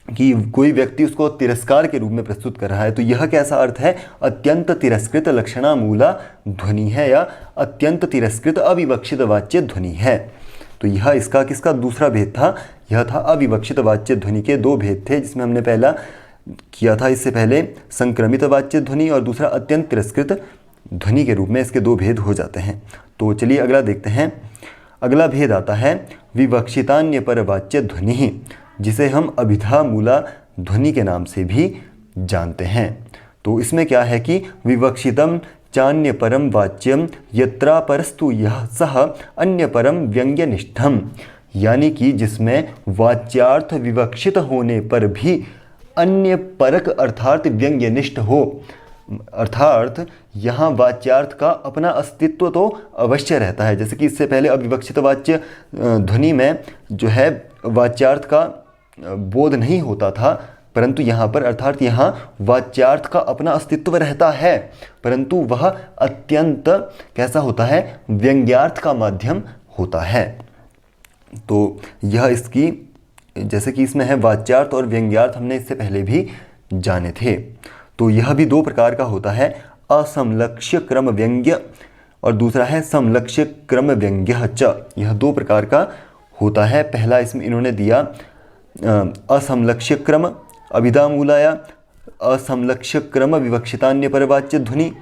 कि कोई व्यक्ति उसको तिरस्कार के रूप में प्रस्तुत कर रहा है। तो यह कैसा अर्थ है, अत्यंत तिरस्कृत लक्षणा मूला ध्वनि है, या अत्यंत तिरस्कृत अविवक्षित वाच्य ध्वनि है। तो यह इसका किसका दूसरा भेद था, यह था अविवक्षित वाच्य ध्वनि के 2 भेद थे, जिसमें हमने पहला किया था इससे पहले संक्रमित वाच्य ध्वनि, और दूसरा अत्यंत तिरस्कृत ध्वनि के रूप में इसके 2 भेद हो जाते हैं। तो चलिए अगला देखते हैं। अगला भेद आता है विवक्षितान्य पर वाच्य ध्वनि, जिसे हम अभिधा मूला ध्वनि के नाम से भी जानते हैं। तो इसमें क्या है कि विवक्षितम चान्य परम वाच्यम यत्रा परस्तु यह सह अन्य परम व्यंग्यनिष्ठम, यानी कि जिसमें वाच्यार्थ विवक्षित होने पर भी अन्य परक अर्थात व्यंग्यनिष्ठ हो। अर्थात यहाँ वाच्यार्थ का अपना अस्तित्व तो अवश्य रहता है, जैसे कि इससे पहले अविवक्षित वाच्य ध्वनि में जो है वाच्यार्थ का बोध नहीं होता था, परंतु यहाँ पर अर्थात यहाँ वाच्यार्थ का अपना अस्तित्व रहता है, परंतु वह अत्यंत कैसा होता है, व्यंग्यार्थ का माध्यम होता है। तो यह इसकी, जैसे कि इसमें है वाच्यार्थ और व्यंग्यार्थ, हमने इससे पहले भी जाने थे। तो यह भी 2 प्रकार का होता है, असमलक्ष्य क्रम व्यंग्य और दूसरा है समलक्ष्य क्रम व्यंग्य च। यह 2 प्रकार का होता है। पहला इसमें इन्होंने दिया असमलक्ष्य क्रम अभिधा मूलाया असमलक्ष्य क्रम विवक्षितान्य परवाच्य ध्वनि,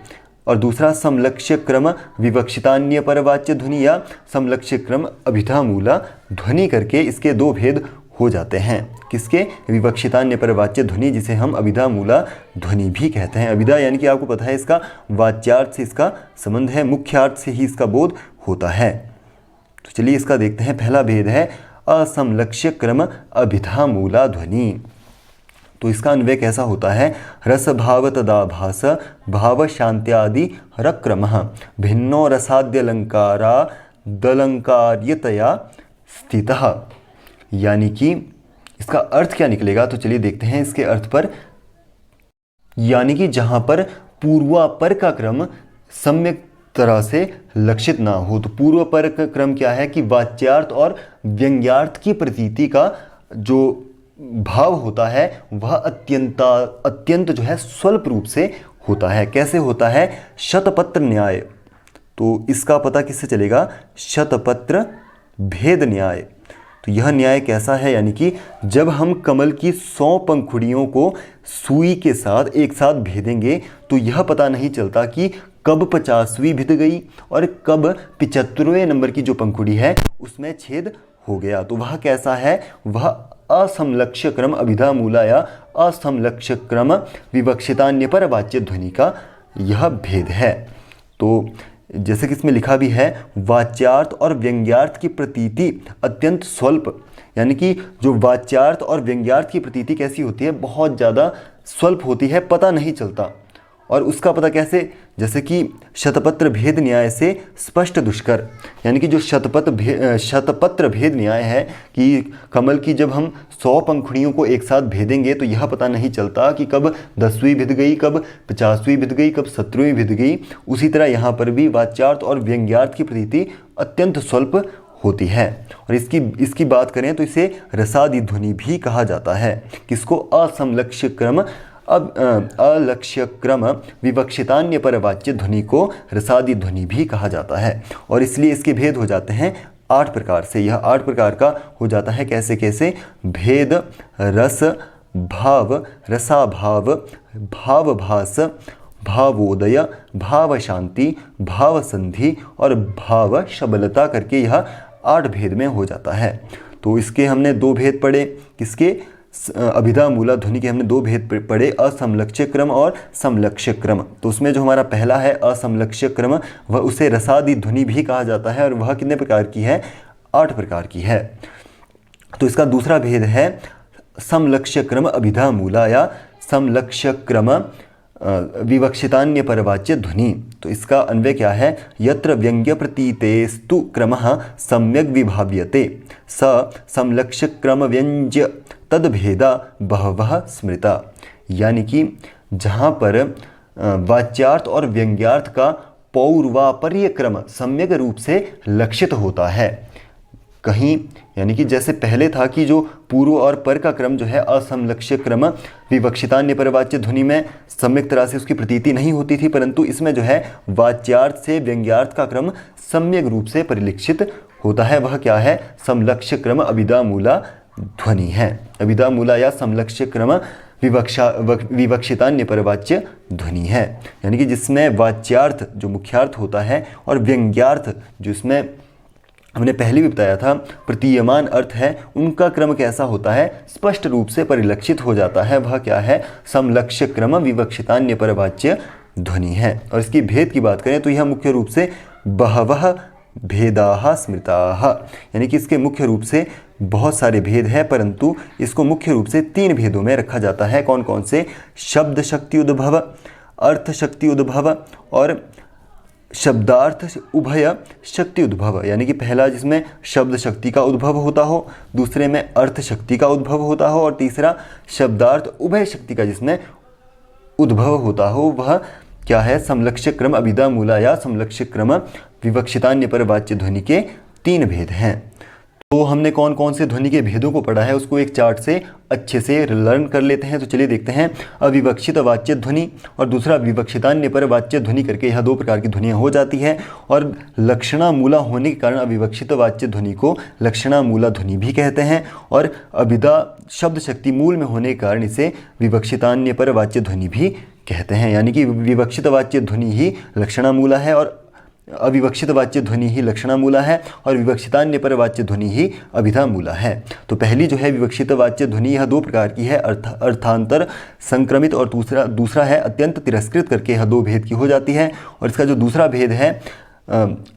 और दूसरा समलक्ष्य क्रम विवक्षितान्य परवाच्य ध्वनि या समलक्ष्य क्रम अभिधा मूला ध्वनि करके इसके 2 भेद हो जाते हैं। किसके, विवक्षितान्य परवाच्य ध्वनि, जिसे हम अभिधा मूला ध्वनि भी कहते हैं। अभिधा यानी कि आपको पता है इसका वाच्यार्थ से इसका संबंध है, मुख्यार्थ से ही इसका बोध होता है। तो चलिए इसका देखते हैं। पहला भेद है असमलक्ष्य क्रम अभिधा मूला ध्वनि। तो इसका अन्वय कैसा होता है, रस भाव तदाभास भाव शांत्यादि रक्रमः भिन्नो रसाद्यलंकारा दलंकार्यतया स्थितः, यानी कि इसका अर्थ क्या निकलेगा। तो चलिए देखते हैं इसके अर्थ पर। यानी कि जहाँ पर पूर्वापर का क्रम सम्यक तरह से लक्षित ना हो। तो पूर्वापर का क्रम क्या है कि वाच्यार्थ और व्यंग्यार्थ की प्रतीति का जो भाव होता है वह अत्यंत जो है स्वल्प रूप से होता है। कैसे होता है, शतपत्र न्याय। तो इसका पता किससे चलेगा, शतपत्र भेद न्याय। तो यह न्याय कैसा है, यानी कि जब हम कमल की 100 पंखुड़ियों को सुई के साथ एक साथ भेदेंगे तो यह पता नहीं चलता कि कब 50वीं भिद गई और कब 75वें नंबर की जो पंखुड़ी है उसमें छेद हो गया। तो वह कैसा है, वह असमलक्ष्य क्रम अभिधा मूला या असमलक्ष्य क्रम विवक्षितान्य पर वाच्य ध्वनि का यह भेद है। तो जैसे कि इसमें लिखा भी है, वाच्यार्थ और व्यंग्यार्थ की प्रतीति अत्यंत स्वल्प, यानी कि जो वाच्यार्थ और व्यंग्यार्थ की प्रतीति कैसी होती है, बहुत ज़्यादा स्वल्प होती है, पता नहीं चलता। और उसका पता कैसे, जैसे कि शतपत्र भेद न्याय से स्पष्ट दुष्कर, यानी कि जो शतपत्र भेद न्याय है कि कमल की जब हम 100 पंखुड़ियों को एक साथ भेदेंगे तो यह पता नहीं चलता कि कब 10वीं भिद गई, कब 50वीं भिद गई, कब 17वीं भिद गई। उसी तरह यहाँ पर भी वाच्यार्थ और व्यंग्यार्थ की प्रतीति अत्यंत स्वल्प होती है। और इसकी बात करें तो इसे रसादि ध्वनि भी कहा जाता है। किसको, असमलक्ष्य क्रम अलक्ष्य क्रम विवक्षितान्य पर वाच्य ध्वनि को रसादि ध्वनि भी कहा जाता है। और इसलिए इसके भेद हो जाते हैं 8 प्रकार से। यह 8 प्रकार का हो जाता है। कैसे कैसे, भेद, रस, भाव, रसाभाव, भावभास, भावोदय, भाव शांति, भाव संधि और भाव शबलता करके यह 8 भेद में हो जाता है। तो इसके हमने 2 भेद पढ़े। किसके, अभिधा मूला ध्वनि के हमने दो भेद पढ़े, असमलक्ष्य क्रम और समलक्ष्य क्रम। तो उसमें जो हमारा पहला है असमलक्ष्य क्रम, वह उसे रसादी ध्वनि भी कहा जाता है और वह कितने प्रकार की है? 8 प्रकार की है। तो इसका दूसरा भेद है समलक्ष्य क्रम अभिधा मूला या समलक्ष्य क्रम विवक्षितान्य परवाच्य ध्वनि। तो इसका अन्वय क्या है? यत्र व्यंग्य प्रतीतेस्तु क्रमः सम्यक विभाव्यते स समलक्ष्य क्रम व्यंज्य तद्भेदा बहवः स्मृता। यानी कि जहाँ पर वाच्यार्थ और व्यंग्यार्थ का पौर्वापर्य क्रम सम्यक रूप से लक्षित होता है कहीं, यानी कि जैसे पहले था कि जो पूर्व और पर का क्रम जो है असमलक्ष्य क्रम विवक्षितान्य परवाच्य ध्वनि में सम्यक तरह से उसकी प्रतीति नहीं होती थी, परंतु इसमें जो है वाच्यार्थ से व्यंग्यार्थ का क्रम सम्यक रूप से परिलक्षित होता है। वह क्या है? समलक्ष्य क्रम अभिधा मूला ध्वनि है। अभिधा मूला या समलक्ष्य क्रम विवक्षितान्य परवाच्य ध्वनि है, यानी कि जिसमें वाच्यार्थ जो मुख्यार्थ होता है और व्यंग्यार्थ जो इसमें हमने पहले भी बताया था प्रतीयमान अर्थ है, उनका क्रम कैसा होता है? स्पष्ट रूप से परिलक्षित हो जाता है। वह क्या है? समलक्ष्य क्रम विवक्षितान्य परवाच्य ध्वनि है। और इसकी भेद की बात करें तो यह मुख्य रूप से बहवः भेदाः स्मृताः, यानी कि इसके मुख्य रूप से बहुत सारे भेद हैं, परंतु इसको मुख्य रूप से 3 भेदों में रखा जाता है। कौन कौन से? शब्द शक्ति उद्भव, अर्थ शक्ति उद्भव और शब्दार्थ उभय शक्ति उद्भव। यानी कि पहला जिसमें शब्द शक्ति का उद्भव होता हो, दूसरे में अर्थ शक्ति का उद्भव होता हो और तीसरा शब्दार्थ उभय शक्ति का जिसमें उद्भव होता हो, वह क्या है? समलक्ष्य क्रम अभिधा मूला या समलक्ष्य क्रम विवक्षितान्य परवाच्य ध्वनि के 3 भेद हैं। तो हमने कौन कौन से ध्वनि के भेदों को पढ़ा है उसको एक चार्ट से अच्छे से लर्न कर लेते हैं। तो चलिए देखते हैं। अविवक्षित वाच्य ध्वनि और दूसरा विवक्षितान्य परवाच्य ध्वनि करके यह 2 प्रकार की ध्वनियाँ हो जाती है। और लक्षणा मूला होने के कारण अविवक्षित वाच्य ध्वनि को लक्षणा मूला ध्वनि भी कहते हैं और अभिधा शब्द शक्ति मूल में होने के कारण इसे विवक्षितान्य परवाच्य ध्वनि भी कहते हैं। यानी कि विवक्षित वाच्य ध्वनि ही लक्षणा मूला है और अविवक्षित वाच्य ध्वनि ही लक्षणा मूला है और विवक्षितान्य परवाच्य ध्वनि ही अभिधा मूला है। तो पहली जो है विवक्षित वाच्य ध्वनि, यह 2 प्रकार की है, अर्थांतर संक्रमित और दूसरा है अत्यंत तिरस्कृत करके यह 2 भेद की हो जाती है। और इसका जो दूसरा भेद है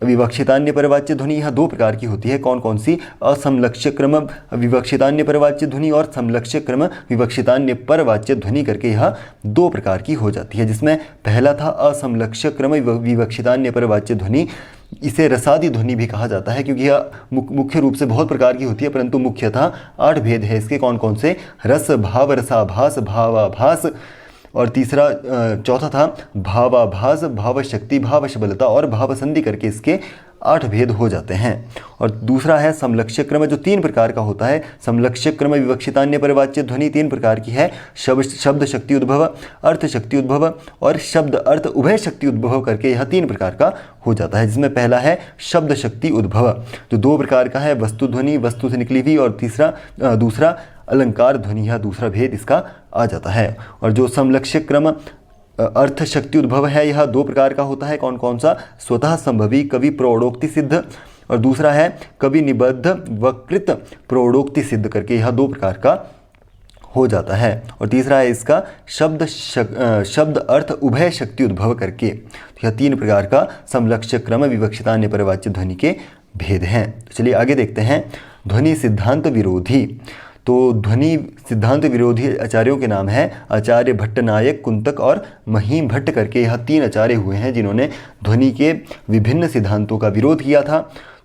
विवक्षितान्य परवाच्य ध्वनि, यह 2 प्रकार की होती है। कौन कौन सी? असमलक्ष्य क्रम विवक्षितान्य परवाच्य ध्वनि और समलक्ष्य क्रम विवक्षितान्य परवाच्य ध्वनि करके यह 2 प्रकार की हो जाती है। जिसमें पहला था असमलक्ष्य क्रम विवक्षितान्य परवाच्य ध्वनि, इसे रसादी ध्वनि भी कहा जाता है क्योंकि यह मुख्य रूप से बहुत प्रकार की होती है, परंतु मुख्यतः 8 भेद है इसके। कौन कौन से? रस, भाव, रसाभास, भावाभास और तीसरा चौथा था भावाभास, भाव शक्ति, भाव शबलता और भाव संधि करके इसके 8 भेद हो जाते हैं। और दूसरा है समलक्ष्य क्रम जो 3 प्रकार का होता है। समलक्ष्य क्रम विवक्षितान्य परवाच्य ध्वनि 3 प्रकार की है। शब्द शक्ति उद्भव, अर्थ शक्ति उद्भव और शब्द अर्थ उभय शक्ति उद्भव करके यह 3 प्रकार का हो जाता है। जिसमें पहला है शब्द शक्ति उद्भव जो 2 प्रकार का है, वस्तु ध्वनि वस्तु से निकली हुई और दूसरा अलंकार ध्वनि, यह दूसरा भेद इसका आ जाता है। और जो समलक्ष्य क्रम अर्थ शक्ति उद्भव है यह 2 प्रकार का होता है। कौन कौन सा? स्वतः संभवी कवि प्रौढ़ोक्ति सिद्ध और दूसरा है कवि निबद्ध वकृत प्रौढ़ोक्ति सिद्ध करके यह 2 प्रकार का हो जाता है। और तीसरा है इसका शब्द अर्थ उभय शक्ति उद्भव करके। तो यह 3 प्रकार का समलक्ष्य क्रम विवक्षितान्य परवाच्य ध्वनि के भेद हैं। तो चलिए आगे देखते हैं। ध्वनि सिद्धांत विरोधी। तो ध्वनि सिद्धांत विरोधी आचार्यों के नाम हैं आचार्य भट्टनायक, कुंतक और महीम भट्ट करके यह 3 आचार्य हुए हैं जिन्होंने ध्वनि के विभिन्न सिद्धांतों का विरोध किया था।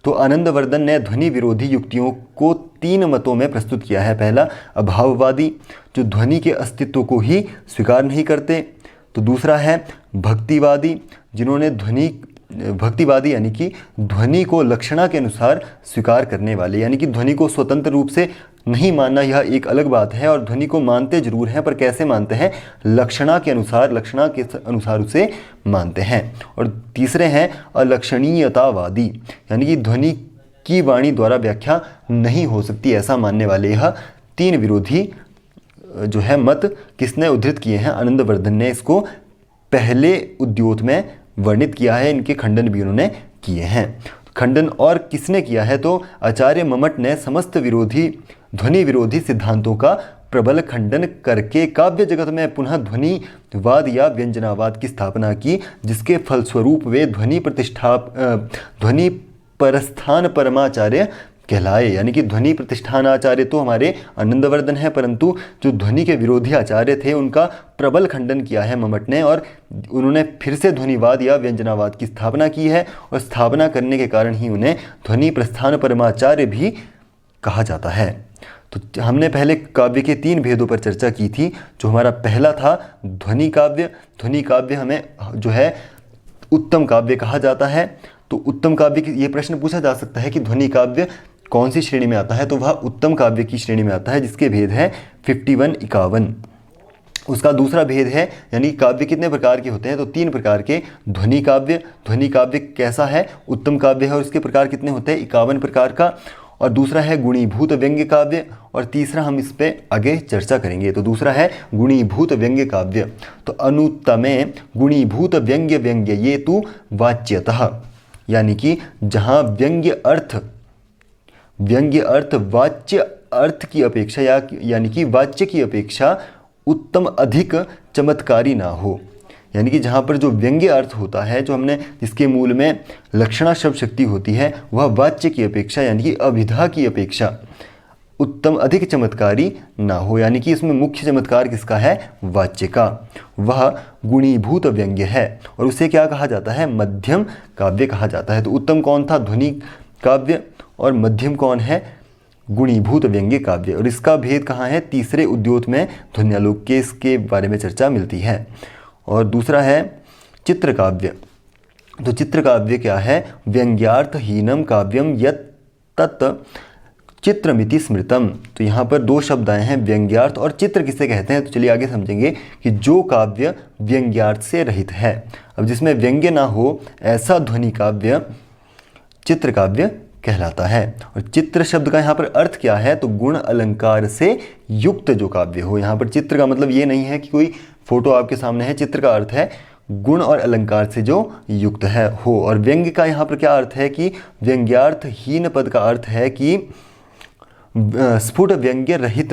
तो आनंदवर्धन ने ध्वनि विरोधी युक्तियों को 3 मतों में प्रस्तुत किया है। पहला अभाववादी जो ध्वनि के अस्तित्व को ही स्वीकार नहीं करते। तो दूसरा है भक्तिवादी जिन्होंने भक्तिवादी यानी कि ध्वनि को लक्षणा के अनुसार स्वीकार करने वाले, यानी कि ध्वनि को स्वतंत्र रूप से नहीं मानना यह एक अलग बात है और ध्वनि को मानते जरूर हैं पर कैसे मानते हैं? लक्षणा के अनुसार उसे मानते हैं। और तीसरे हैं अलक्षणीयतावादी यानी कि ध्वनि की वाणी द्वारा व्याख्या नहीं हो सकती ऐसा मानने वाले। यह 3 विरोधी जो है मत किसने उद्धृत किए हैं? आनंदवर्धन ने इसको पहले उद्योत में वर्णित किया है। इनके खंडन भी उन्होंने किए हैं। खंडन और किसने किया है? तो आचार्य मम्मट ने समस्त विरोधी ध्वनि विरोधी सिद्धांतों का प्रबल खंडन करके काव्य जगत में पुनः ध्वनिवाद या व्यंजनावाद की स्थापना की, जिसके फलस्वरूप वे ध्वनि परस्थान परमाचार्य कहलाए। यानी कि ध्वनि प्रतिष्ठान आचार्य तो हमारे आनंदवर्धन है, परंतु जो ध्वनि के विरोधी आचार्य थे उनका प्रबल खंडन किया है मम्मट ने, और उन्होंने फिर से ध्वनिवाद या व्यंजनावाद की स्थापना की है, और स्थापना करने के कारण ही उन्हें ध्वनि प्रस्थान परमाचार्य भी कहा जाता है। तो हमने पहले काव्य के 3 भेदों पर चर्चा की थी। जो हमारा पहला था ध्वनि काव्य। ध्वनि काव्य हमें जो है उत्तम काव्य कहा जाता है। तो उत्तम काव्य की ये प्रश्न पूछा जा सकता है कि ध्वनि काव्य कौन सी श्रेणी में आता है, तो वह उत्तम काव्य की श्रेणी में आता है, जिसके भेद है 51 उसका दूसरा भेद है, यानी काव्य कितने प्रकार के होते हैं, तो 3 प्रकार के। ध्वनि काव्य कैसा है, उत्तम काव्य है, और इसके प्रकार कितने होते हैं, 51 प्रकार का। और दूसरा है गुणीभूत व्यंग्य काव्य, और तीसरा हम इस पे आगे चर्चा करेंगे। तो दूसरा है गुणीभूत व्यंग्य काव्य। तो अनुत्तमे गुणीभूत व्यंग्य ये तु वाच्यतः, यानी कि जहाँ व्यंग्य अर्थ वाच्य अर्थ की अपेक्षा यानी कि वाच्य की अपेक्षा उत्तम अधिक चमत्कारी ना हो। यानी कि जहाँ पर जो व्यंग्य अर्थ होता है, जो हमने जिसके मूल में लक्षणा शब्द शक्ति होती है, वह वाच्य की अपेक्षा यानी कि अभिधा की अपेक्षा उत्तम अधिक चमत्कारी ना हो। यानी कि इसमें मुख्य चमत्कार किसका है, वाच्य का। वह गुणीभूत व्यंग्य है, और उसे क्या कहा जाता है, मध्यम काव्य कहा जाता है। तो उत्तम कौन था, ध्वनि काव्य, और मध्यम कौन है, गुणीभूत व्यंग्य काव्य। और इसका भेद कहाँ है, तीसरे उद्योत में ध्वन्यालोक के इसके बारे में चर्चा मिलती है। और दूसरा है चित्रकाव्य। तो चित्रकाव्य क्या है, व्यंग्यार्थहीनम काव्यम यत् तत् चित्रमिति स्मृतम। तो यहाँ पर 2 शब्द आए हैं, व्यंग्यार्थ और चित्र किसे कहते हैं। तो चलिए आगे समझेंगे कि जो काव्य व्यंग्यार्थ से रहित है, अब जिसमें व्यंग्य ना हो, ऐसा ध्वनि काव्य चित्रकाव्य कहलाता है। और चित्र शब्द का यहाँ पर अर्थ क्या है, तो गुण अलंकार से युक्त जो काव्य हो। यहाँ पर चित्र का मतलब ये नहीं है कि कोई फोटो आपके सामने है, चित्र का अर्थ है गुण और अलंकार से जो युक्त है हो। और व्यंग्य का यहाँ पर क्या अर्थ है कि व्यंग्यार्थहीन पद का अर्थ है कि स्फुट व्यंग्य रहित,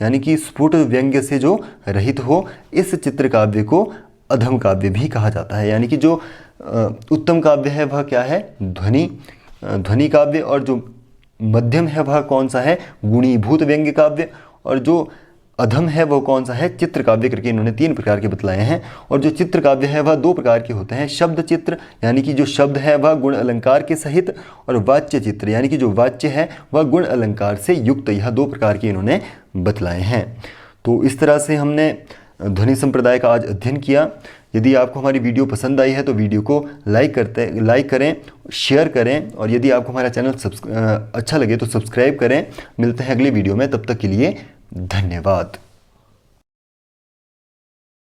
यानी कि स्फुट व्यंग्य से जो रहित हो। इस चित्र काव्य को अधम काव्य भी कहा जाता है। यानी कि जो उत्तम काव्य है वह क्या है, ध्वनि काव्य, और जो मध्यम है वह कौन सा है, गुणीभूत व्यंग्य काव्य, और जो अधम है वह कौन सा है, चित्र काव्य करके इन्होंने 3 प्रकार के बतलाए हैं। और जो चित्र काव्य है वह 2 प्रकार के होते हैं, शब्द चित्र यानी कि जो शब्द है वह गुण अलंकार के सहित, और वाच्य चित्र यानी कि जो वाच्य है वह गुण अलंकार से युक्त। यह 2 प्रकार के इन्होंने बतलाए हैं। तो इस तरह से हमने ध्वनि संप्रदाय का आज अध्ययन किया। यदि आपको हमारी वीडियो पसंद आई है तो वीडियो को लाइक करें, शेयर करें, और यदि आपको हमारा चैनल अच्छा लगे तो सब्सक्राइब करें। मिलते हैं अगली वीडियो में, तब तक के लिए धन्यवाद।